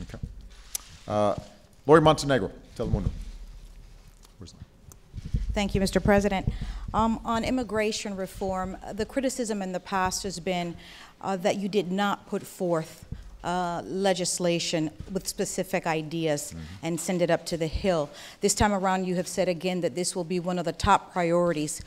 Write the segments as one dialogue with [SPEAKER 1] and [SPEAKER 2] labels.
[SPEAKER 1] Okay. Lori Montenegro, Telemundo. Where's that?
[SPEAKER 2] Thank you, Mr. President. On immigration reform, the criticism in the past has been that you did not put forth legislation with specific ideas and send it up to the Hill. This time around, you have said again that this will be one of the top priorities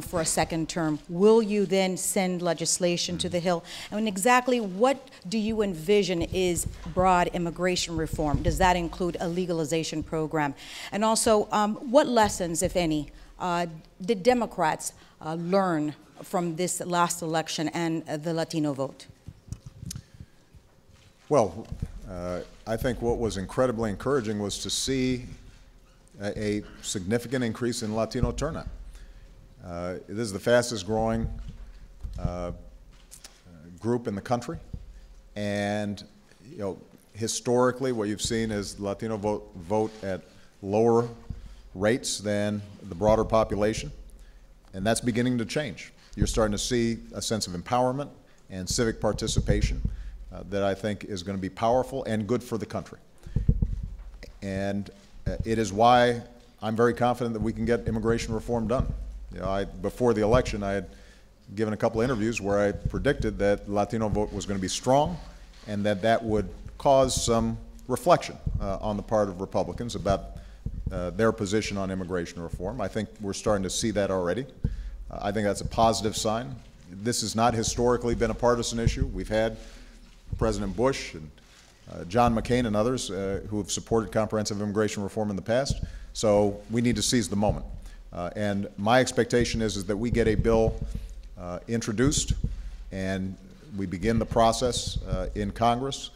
[SPEAKER 2] for a second term. Will you then send legislation to the Hill? And exactly what do you envision is broad immigration reform? Does that include a legalization program? And also, what lessons, if any, did Democrats learn from this last election and the Latino vote?
[SPEAKER 1] Well, I think what was incredibly encouraging was to see a significant increase in Latino turnout. This is the fastest growing group in the country, and historically what you've seen is Latino vote at lower rates than the broader population, and that's beginning to change. You're starting to see a sense of empowerment and civic participation that I think is going to be powerful and good for the country. And it is why I'm very confident that we can get immigration reform done. Before the election, I had given a couple of interviews where I predicted that the Latino vote was going to be strong and that that would cause some reflection on the part of Republicans about their position on immigration reform. I think we're starting to see that already. I think that's a positive sign. This has not historically been a partisan issue. We've had President Bush and John McCain and others who have supported comprehensive immigration reform in the past. So we need to seize the moment. And my expectation is that we get a bill introduced and we begin the process in Congress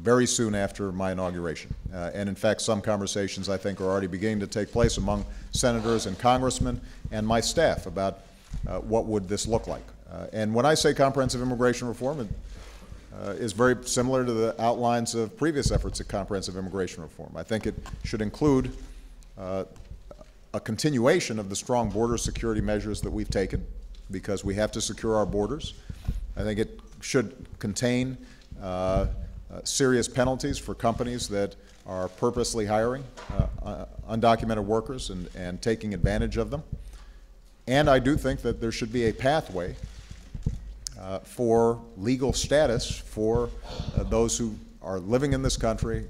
[SPEAKER 1] very soon after my inauguration. And in fact, some conversations I think are already beginning to take place among senators and congressmen and my staff about what would this look like. And when I say comprehensive immigration reform, it is very similar to the outlines of previous efforts at comprehensive immigration reform. I think it should include a continuation of the strong border security measures that we've taken, because we have to secure our borders. I think it should contain serious penalties for companies that are purposely hiring undocumented workers and taking advantage of them. And I do think that there should be a pathway for legal status for those who are living in this country,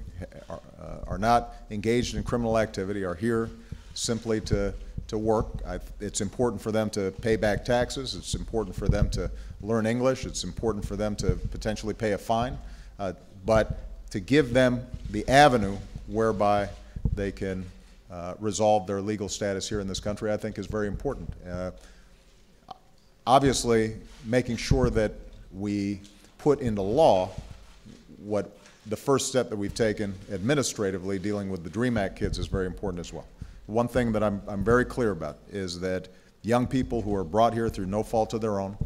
[SPEAKER 1] are not engaged in criminal activity, are here simply to work. It's important for them to pay back taxes. It's important for them to learn English. It's important for them to potentially pay a fine. But to give them the avenue whereby they can resolve their legal status here in this country, I think is very important. Obviously, making sure that we put into law what the first step that we've taken administratively dealing with the DREAM Act kids is very important as well. One thing that I'm very clear about is that young people who are brought here through no fault of their own,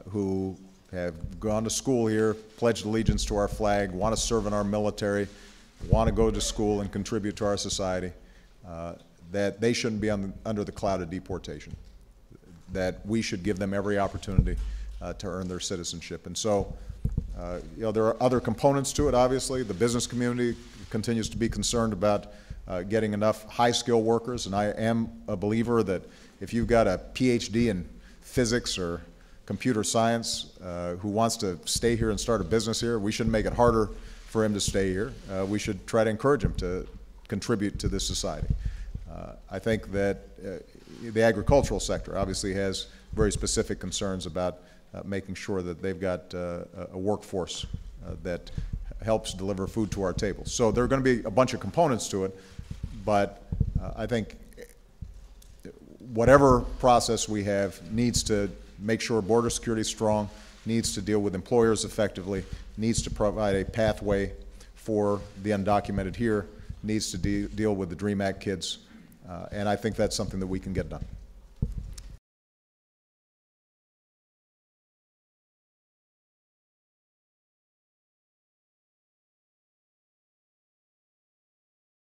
[SPEAKER 1] who have gone to school here, pledged allegiance to our flag, want to serve in our military, want to go to school and contribute to our society, that they shouldn't be under the cloud of deportation, that we should give them every opportunity to earn their citizenship. And so, there are other components to it, obviously. The business community continues to be concerned about getting enough high-skill workers, and I am a believer that if you've got a PhD in physics or computer science who wants to stay here and start a business here, we shouldn't make it harder for him to stay here. We should try to encourage him to contribute to this society. I think that the agricultural sector obviously has very specific concerns about making sure that they've got a workforce that helps deliver food to our tables. So there are going to be a bunch of components to it, but I think whatever process we have needs to make sure border security is strong, needs to deal with employers effectively, needs to provide a pathway for the undocumented here, needs to deal with the DREAM Act kids, and I think that's something that we can get done.